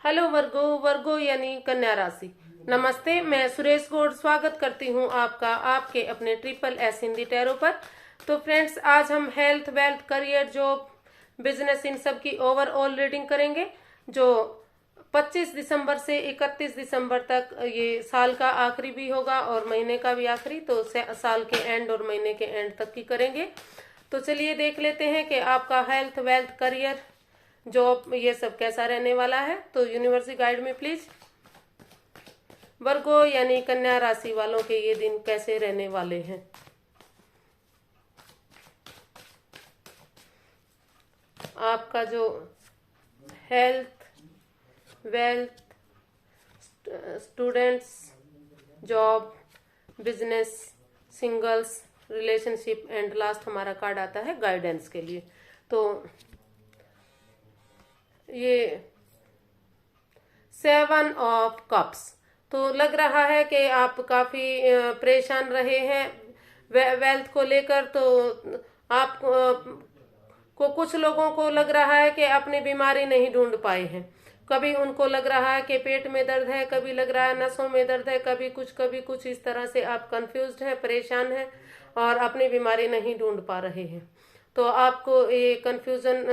Hello वर्गो। वर्गो यानी कन्या राशि। नमस्ते, मैं सुरेश गौड़ स्वागत करती हूँ आपका आपके अपने ट्रिपल एस हिंदी टैरो पर। तो फ्रेंड्स, आज हम health, wealth, career, job, business in सब की ओवरऑल रीडिंग करेंगे जो 25 दिसंबर से 31 दिसंबर तक ये साल का आखिरी भी होगा और महीने का भी आखिरी, तो साल के एंड और महीने के एंड तक की करेंगे। तो चलिए देख लेते हैं कि आपका हेल्थ, वेल्थ, करियर, जॉब ये सब कैसा रहने वाला है। तो यूनिवर्सिटी गाइड में प्लीज वर्गो यानी कन्या राशि वालों के ये दिन कैसे रहने वाले हैं। आपका जो health, wealth, students, job, business, singles, relationship and last हमारा कार्ड आता है गाइडेंस के लिए। तो ये 7 ऑफ कप्स, तो लग रहा है कि आप काफी परेशान रहे हैं वेल्थ को लेकर। तो आप को कुछ लोगों को लग रहा है कि अपनी बीमारी नहीं ढूंढ पाए हैं। कभी उनको लग रहा है कि पेट में दर्द है, कभी लग रहा है नसों में दर्द है, कभी कुछ इस तरह से आप कंफ्यूज्ड हैं, परेशान हैं और अपनी बीमारी नहीं ढूंढ पा रहे हैं। तो आपको ये कंफ्यूजन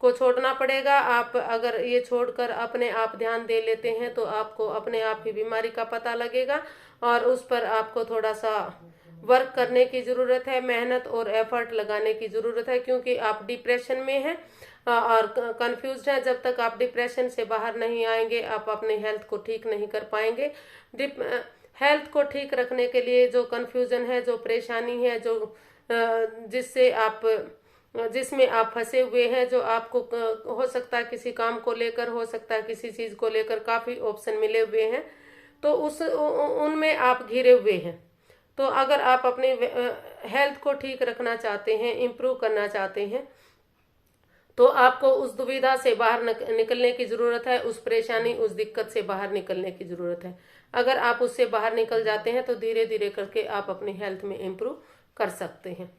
को छोड़ना पड़ेगा। आप अगर ये छोड़कर अपने आप ध्यान दे लेते हैं तो आपको अपने आप ही बीमारी का पता लगेगा और उस पर आपको थोड़ा सा वर्क करने की जरूरत है, मेहनत और एफर्ट लगाने की जरूरत है, क्योंकि आप डिप्रेशन में हैं और कंफ्यूज्ड हैं। जब तक आप डिप्रेशन से बाहर नहीं आएंगे आप अपने हेल्थ को ठीक नहीं कर पाएंगे। हेल्थ को ठीक रखने के लिए जो कंफ्यूजन है, जो परेशानी है, जो जिसमें आप फंसे हुए हैं, जो आपको हो सकता है किसी काम को लेकर, हो सकता है किसी चीज को लेकर काफी ऑप्शन मिले हुए हैं, तो उनमें आप घिरे हुए हैं। तो अगर आप अपने हेल्थ को ठीक रखना चाहते हैं, इम्प्रूव करना चाहते हैं, तो आपको उस दुविधा से बाहर निकलने की जरूरत है, उस परेशानी, उस दिक्कत से बाहर निकलने की जरूरत है। अगर आप उससे बाहर निकल जाते हैं तो धीरे धीरे करके आप अपनी हेल्थ में इम्प्रूव कर सकते हैं।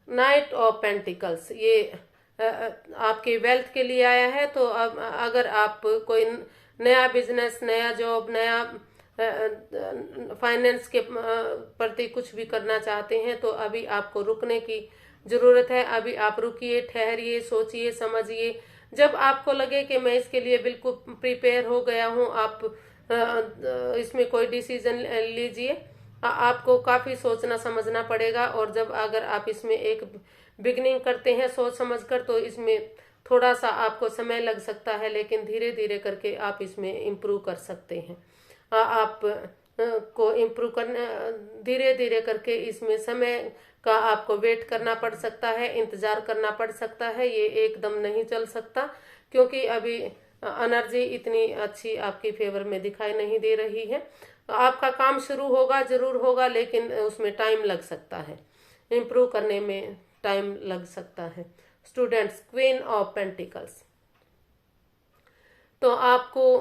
नाइट ऑफ पेंटिकल्स ये आपके वेल्थ के लिए आया है। तो अब अगर आप कोई नया बिजनेस, नया जॉब, नया फाइनेंस के प्रति कुछ भी करना चाहते हैं तो अभी आपको रुकने की जरूरत है। अभी आप रुकिए, ठहरिए, सोचिए, समझिए। जब आपको लगे कि मैं इसके लिए बिल्कुल प्रिपेयर हो गया हूँ, आप इसमें कोई डिसीजन लीजिए। आपको काफी सोचना समझना पड़ेगा और जब अगर आप इसमें एक बिगनिंग करते हैं सोच समझकर, तो इसमें थोड़ा सा आपको समय लग सकता है, लेकिन धीरे धीरे करके आप इसमें इम्प्रूव कर सकते हैं। आप को इम्प्रूव करने धीरे धीरे करके इसमें समय का आपको वेट करना पड़ सकता है, इंतजार करना पड़ सकता है। ये एकदम नहीं चल सकता क्योंकि अभी एनर्जी इतनी अच्छी आपकी फेवर में दिखाई नहीं दे रही है। आपका काम शुरू होगा, जरूर होगा, लेकिन उसमें टाइम लग सकता है, इम्प्रूव करने में टाइम लग सकता है। स्टूडेंट्स, क्वीन ऑफ पेंटिकल्स, तो आपको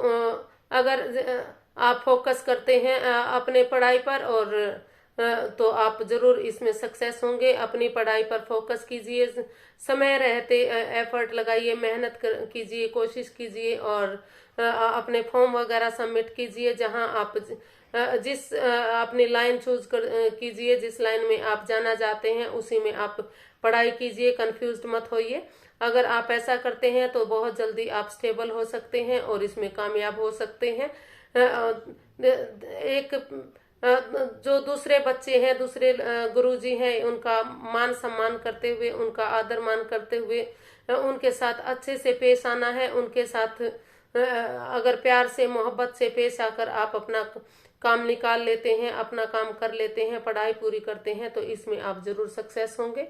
अगर आप फोकस करते हैं अपने पढ़ाई पर और तो आप जरूर इसमें सक्सेस होंगे। अपनी पढ़ाई पर फोकस कीजिए, समय रहते एफर्ट लगाइए, मेहनत कीजिए, कोशिश कीजिए और अपने फॉर्म वगैरह सबमिट कीजिए। जहां आप जिस अपनी लाइन चूज कीजिए, जिस लाइन में आप जाना चाहते हैं उसी में आप पढ़ाई कीजिए, कंफ्यूज्ड मत होइए। अगर आप ऐसा करते हैं तो बहुत जल्दी आप स्टेबल हो सकते हैं और इसमें कामयाब हो सकते हैं। एक जो दूसरे बच्चे हैं, दूसरे गुरुजी हैं, उनका मान सम्मान करते हुए, उनका आदर मान करते हुए उनके साथ अच्छे से पेश आना है। उनके साथ अगर प्यार से, मोहब्बत से पेश आकर आप अपना काम निकाल लेते हैं, अपना काम कर लेते हैं, पढ़ाई पूरी करते हैं, तो इसमें आप जरूर सक्सेस होंगे।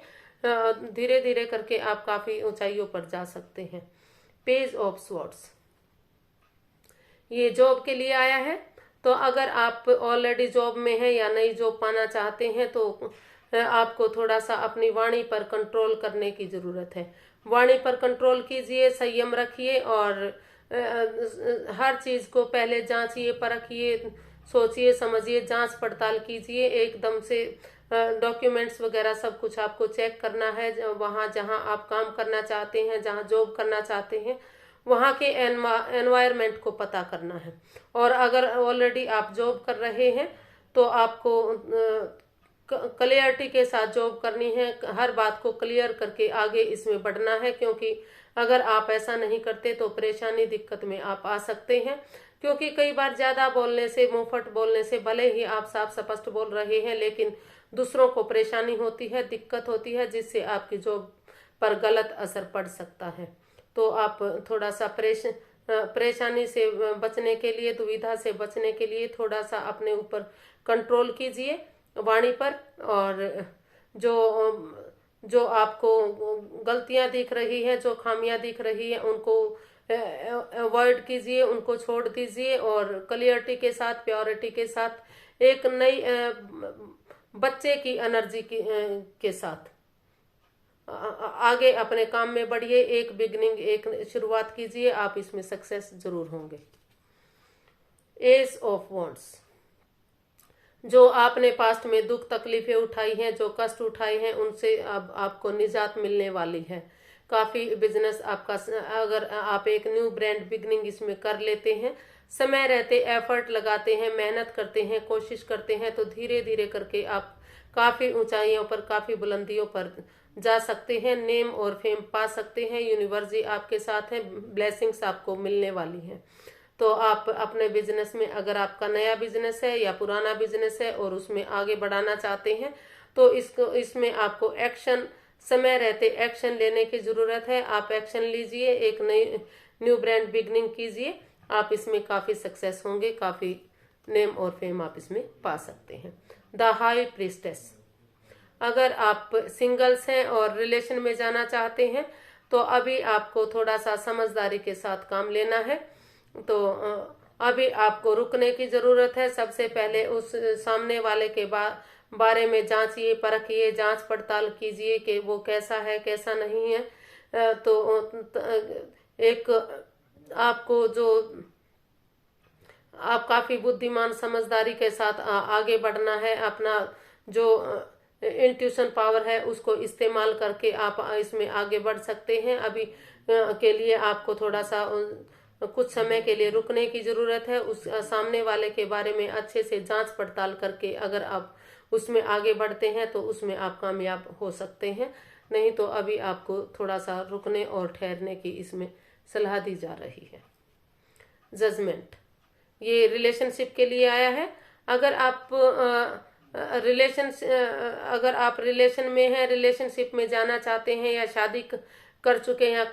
धीरे धीरे करके आप काफी ऊंचाइयों पर जा सकते हैं। पेज ऑफ स्वॉर्ड्स ये जॉब के लिए आया है। तो अगर आप ऑलरेडी जॉब में हैं या नई जॉब पाना चाहते हैं तो आपको थोड़ा सा अपनी वाणी पर कंट्रोल करने की जरूरत है। वाणी पर कंट्रोल कीजिए, संयम रखिए और हर चीज को पहले जांचिए, परखिए, सोचिए, समझिए, जांच पड़ताल कीजिए। एकदम से डॉक्यूमेंट्स वगैरह सब कुछ आपको चेक करना है। वहां जहां आप काम करना चाहते हैं, जहां जॉब करना चाहते हैं, वहाँ के एनवायरनमेंट को पता करना है। और अगर ऑलरेडी आप जॉब कर रहे हैं तो आपको क्लियरिटी के साथ जॉब करनी है, हर बात को क्लियर करके आगे इसमें बढ़ना है, क्योंकि अगर आप ऐसा नहीं करते तो परेशानी दिक्कत में आप आ सकते हैं। क्योंकि कई बार ज्यादा बोलने से, मुंहफट बोलने से, भले ही आप साफ स्पष्ट बोल रहे हैं लेकिन दूसरों को परेशानी होती है, दिक्कत होती है, जिससे आपकी जॉब पर गलत असर पड़ सकता है। तो आप थोड़ा सा परेशानी से बचने के लिए, दुविधा से बचने के लिए थोड़ा सा अपने ऊपर कंट्रोल कीजिए वाणी पर। और जो आपको गलतियां दिख रही है, जो खामियां दिख रही है, उनको अवॉइड कीजिए, उनको छोड़ दीजिए और क्लियरिटी के साथ, प्योरिटी के साथ, एक नई बच्चे की एनर्जी के साथ आगे अपने काम में बढ़िए। एक बिगनिंग, एक शुरुआत कीजिए, आप इसमें सक्सेस जरूर होंगे। एस ऑफ वॉन्ड्स, जो आपने पास्ट में दुख तकलीफें उठाई हैं, जो कष्ट उठाए हैं, उनसे अब आपको निजात मिलने वाली है। काफी बिजनेस आपका, अगर आप एक न्यू ब्रांड बिगनिंग इसमें कर लेते हैं, समय रहते एफर्ट लगाते हैं, मेहनत करते हैं, कोशिश करते हैं, तो धीरे धीरे करके आप काफी ऊंचाइयों पर, काफी बुलंदियों पर जा सकते हैं, नेम और फेम पा सकते हैं। यूनिवर्स जी आपके साथ है, ब्लेसिंग्स आपको मिलने वाली हैं। तो आप अपने बिजनेस में, अगर आपका नया बिजनेस है या पुराना बिजनेस है और उसमें आगे बढ़ाना चाहते हैं, तो इसमें आपको एक्शन, समय रहते एक्शन लेने की जरूरत है। आप एक्शन लीजिए, एक नई न्यू ब्रांड बिगनिंग कीजिए, आप इसमें काफी सक्सेस होंगे, काफी नेम और फेम आप इसमें पा सकते हैं। द हाई प्रीस्टेस, अगर आप सिंगल्स हैं और रिलेशन में जाना चाहते हैं तो अभी आपको थोड़ा सा समझदारी के साथ काम लेना है। तो अभी आपको रुकने की जरूरत है। सबसे पहले उस सामने वाले के बारे में जांचिए, परखिए, जांच पड़ताल कीजिए कि वो कैसा है, कैसा नहीं है। तो एक आपको जो आप काफी बुद्धिमान, समझदारी के साथ आगे बढ़ना है। अपना जो इंट्यूशन पावर है उसको इस्तेमाल करके आप इसमें आगे बढ़ सकते हैं। अभी के लिए आपको थोड़ा सा कुछ समय के लिए रुकने की जरूरत है। उस सामने वाले के बारे में अच्छे से जांच पड़ताल करके अगर आप उसमें आगे बढ़ते हैं तो उसमें आप कामयाब हो सकते हैं। नहीं तो अभी आपको थोड़ा सा रुकने और ठहरने की इसमें सलाह दी जा रही है। जजमेंट, ये रिलेशनशिप के लिए आया है। अगर आप रिलेशन में हैं, रिलेशनशिप में जाना चाहते हैं या शादी कर चुके हैं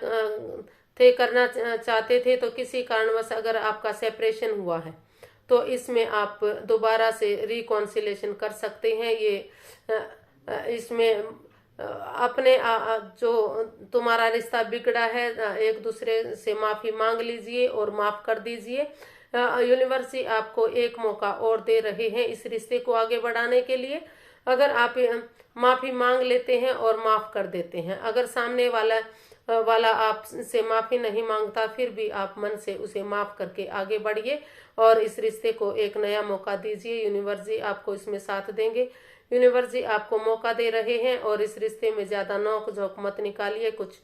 थे, करना चाहते थे, तो किसी कारणवश अगर आपका सेपरेशन हुआ है तो इसमें आप दोबारा से रिकॉन्सिलेशन कर सकते हैं। ये इसमें अपने जो तुम्हारा रिश्ता बिगड़ा है, एक दूसरे से माफी मांग लीजिए और माफ कर दीजिए। यूनिवर्स ही आपको एक मौका और दे रहे हैं इस रिश्ते को आगे बढ़ाने के लिए। अगर आप माफी मांग लेते हैं और माफ कर देते हैं, अगर सामने वाला आपसे माफी नहीं मांगता, फिर भी आप मन से उसे माफ करके आगे बढ़िए और इस रिश्ते को एक नया मौका दीजिए। यूनिवर्स जी आपको इसमें साथ देंगे। यूनिवर्स जी आपको मौका दे रहे हैं और इस रिश्ते में ज्यादा नोक झोंक मत निकालिए। कुछ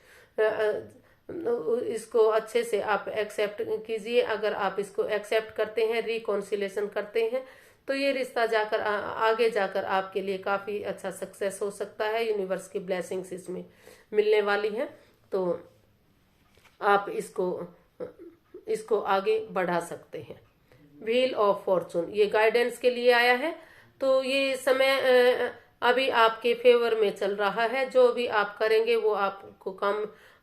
इसको अच्छे से आप एक्सेप्ट कीजिए। अगर आप इसको एक्सेप्ट करते हैं, रिकॉन्सिलेशन करते हैं, तो ये रिश्ता जाकर आगे जाकर आपके लिए काफी अच्छा सक्सेस हो सकता है। यूनिवर्स की ब्लेसिंग्स इसमें मिलने वाली है, तो आप इसको आगे बढ़ा सकते हैं। व्हील ऑफ फॉर्चून, ये गाइडेंस के लिए आया है। तो ये समय अभी आपके फेवर में चल रहा है। जो भी आप करेंगे वो आपको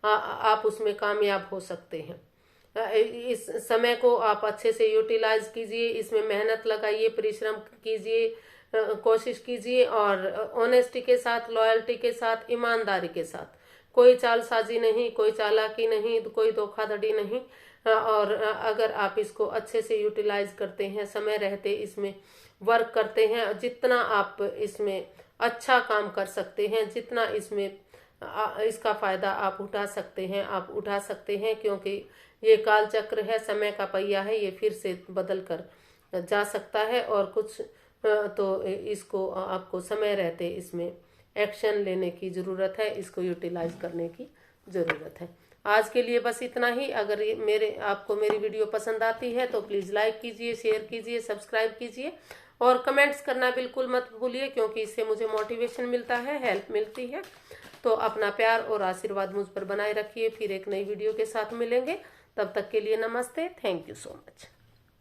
आप उसमें कामयाब हो सकते हैं। इस समय को आप अच्छे से यूटिलाइज कीजिए, इसमें मेहनत लगाइए, परिश्रम कीजिए, कोशिश कीजिए और ऑनेस्टी के साथ, लॉयल्टी के साथ, ईमानदारी के साथ, कोई चालसाजी नहीं, कोई चालाकी नहीं, कोई धोखाधड़ी नहीं। और अगर आप इसको अच्छे से यूटिलाइज करते हैं, समय रहते इसमें वर्क करते हैं, जितना आप इसमें अच्छा काम कर सकते हैं, जितना इसमें इसका फायदा आप उठा सकते हैं, आप उठा सकते हैं। क्योंकि ये काल चक्र है, समय का पहिया है, ये फिर से बदल कर जा सकता है। और कुछ तो इसको आपको समय रहते इसमें एक्शन लेने की जरूरत है, इसको यूटिलाइज करने की जरूरत है। आज के लिए बस इतना ही। अगर आपको मेरी वीडियो पसंद आती है तो प्लीज़ लाइक कीजिए, शेयर कीजिए, सब्सक्राइब कीजिए और कमेंट्स करना बिल्कुल मत भूलिए, क्योंकि इससे मुझे मोटिवेशन मिलता है, हेल्प मिलती है। तो अपना प्यार और आशीर्वाद मुझ पर बनाए रखिए। फिर एक नई वीडियो के साथ मिलेंगे, तब तक के लिए नमस्ते। Thank you so much.